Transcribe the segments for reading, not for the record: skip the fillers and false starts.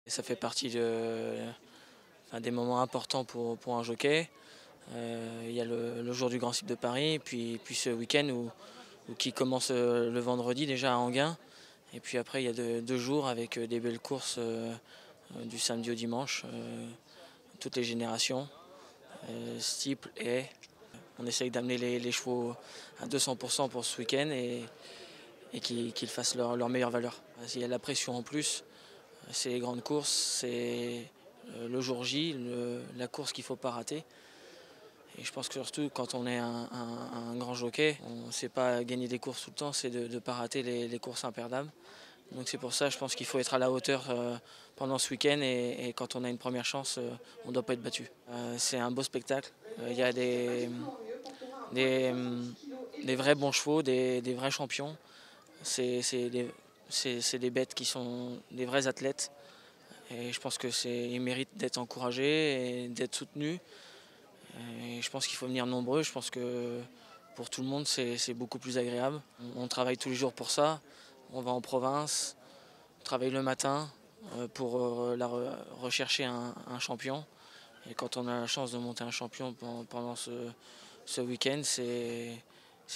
Ça fait partie des moments importants pour un jockey. Il y a le jour du Grand Cycle de Paris, puis ce week-end qui commence le vendredi déjà à Enghien. Et puis après, il y a deux jours avec des belles courses du samedi au dimanche, toutes les générations, steeple et on essaye d'amener les chevaux à 200% pour ce week-end et qu'ils fassent leur meilleure valeur. Il y a la pression en plus, c'est les grandes courses, c'est le jour J, la course qu'il ne faut pas rater. Et je pense que surtout quand on est un grand jockey, on ne sait pas gagner des courses tout le temps, c'est de ne pas rater les courses imperdables. Donc c'est pour ça je pense qu'il faut être à la hauteur pendant ce week-end et quand on a une première chance, on ne doit pas être battu. C'est un beau spectacle, il y a des vrais bons chevaux, des vrais champions. C'est des bêtes qui sont des vrais athlètes. Et je pense qu'ils méritent d'être encouragés et d'être soutenus. Et je pense qu'il faut venir nombreux. Je pense que pour tout le monde, c'est beaucoup plus agréable. On travaille tous les jours pour ça. On va en province, on travaille le matin pour rechercher un champion. Et quand on a la chance de monter un champion pendant ce week-end, c'est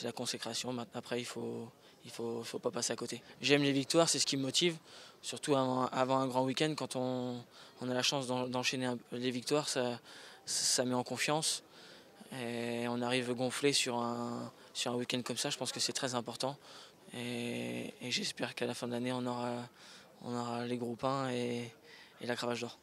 la consécration. Après, il faut pas passer à côté. J'aime les victoires, c'est ce qui me motive. Surtout avant un grand week-end, quand on a la chance d'enchaîner les victoires, ça met en confiance. Et on arrive gonflé sur un week-end comme ça, je pense que c'est très important. Et j'espère qu'à la fin de l'année, on aura les groupes 1 et la cravache d'or.